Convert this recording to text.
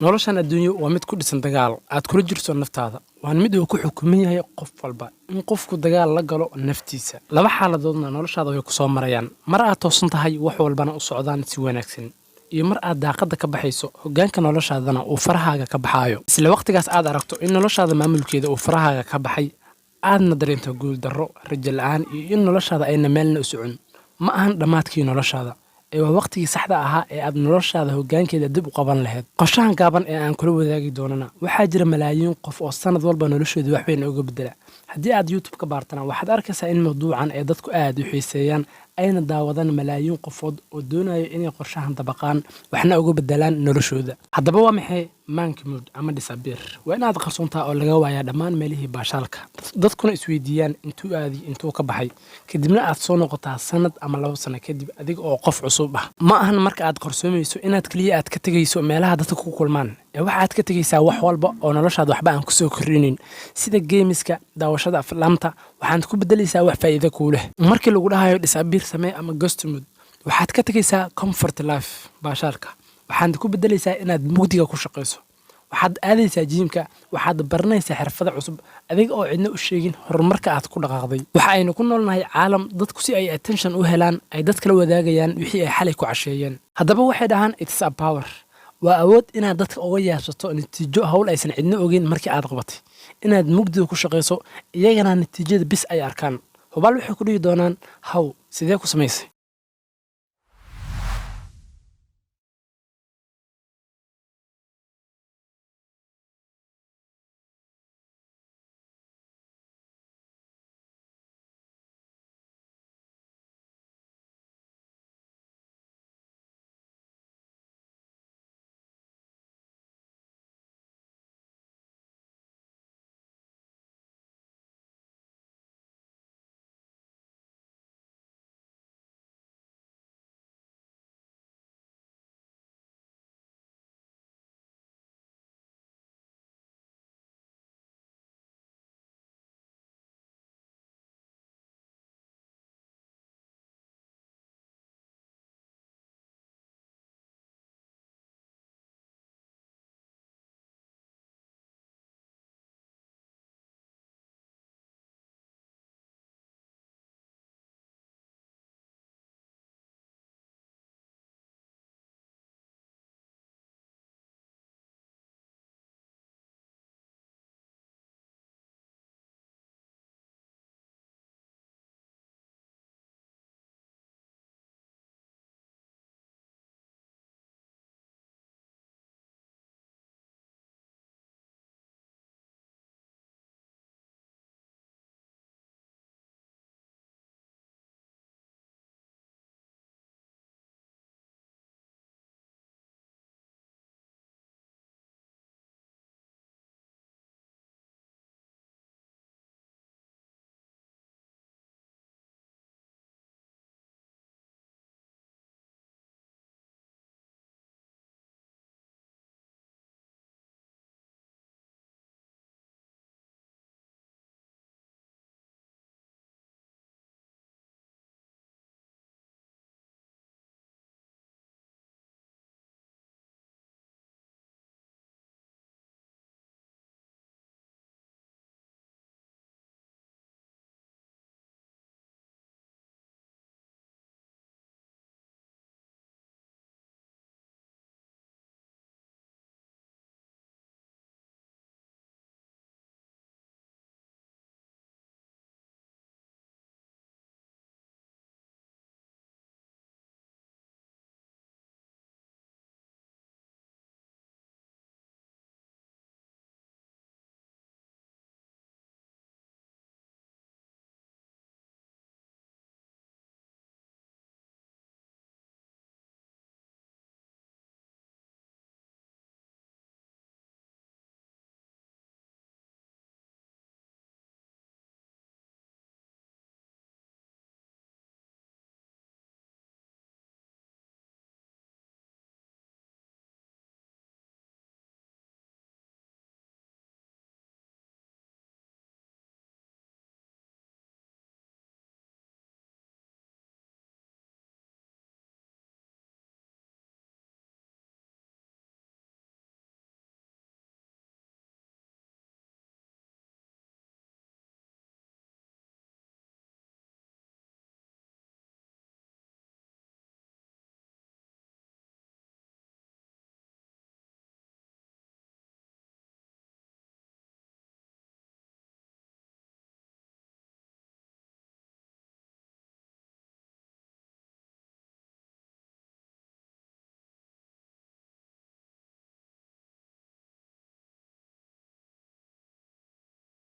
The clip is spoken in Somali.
noloshan adduunyo waa mid ku dhisan dagaal aad kula jirto naftaada waan mid uu ku xukuman yahay qof walba in qofku dagaal la galo naftiisa laba xaaladoodna noloshaada way ku soo marayaan mar aad toosan tahay wax walbana u socdaan si wanaagsan iyo mar aad daaqada ka baxayso hoggaanka noloshaadana uu farahaaga ka baxaayo isla waqtigaas aad aragto in noloshaada maamulkeeda uu farahaaga ka baxay aadna dareento guul darro rajo la'aan iyo in noloshaada ayna meelna u socon ma ahan dhammaadkii noloshaada ee waa waqtigii saxda ahaa ee aad noloshaada hoggaankeeda dib u qaban lahayd qorshahan gaaban ee aan kula wadaagi doonana waxaa jira malaayiin qof oo sanad walba noloshooda wax weyn uga bedela haddii aad youtube ka baartana waxaad arkaysaa in mawduucan ee dadku aad u xiiseeyaan ayna daawadaan malaayiin qofood oo doonayo inay qorshahan dabaqaan waxna uga bedelaan noloshooda haddaba waa maxay mankimood ama disappear waa inaad qarsoontaa oo laga waayaa dhammaan meelihii baashaalka dadkuna isweydiiyaan intuu aadi intuu ka baxay kadibna aad soo noqotaa sanad ama 2 sano kadib adiga oo qof cusub ah ma ahan marka aad qarsoomayso inaad kaliya aad ka tegayso meelaha dadka ku kulmaan ee waxaad ka tegaysaa wax walba oo noloshaada waxba aan ku soo korrinin sida geemiska daawashada aflaamta waxaad ku bedelaysaa wax faa'iido kuu leh markii lagu dhahayo disappear samee ama ghost mode waxaad ka tegaysaa comfort life baashaalka waxaad ku bedelaysaa inaad mugdiga ku shaqayso waxaad aadaysaa jiimka waxaad baranaysaa xirfado cusub adiga oo cidna u sheegin horumarka aad ku dhaqaaqday waxa aynu ku noolnahay caalam dadku si ay attention u helaan ay dadka la wadaagayaan wixii ay xalay ku casheeyeen haddaba waxay dhahaan it's a power waa awood inaad dadka uga yeeshato natiijo hawl aysan cidna ogeyn markii aad qabatay inaad mugdiga ku shaqayso iyagana natiijada bis ay arkaan hubaal waxay ku dhihi doonaan haw sidee ku samaysay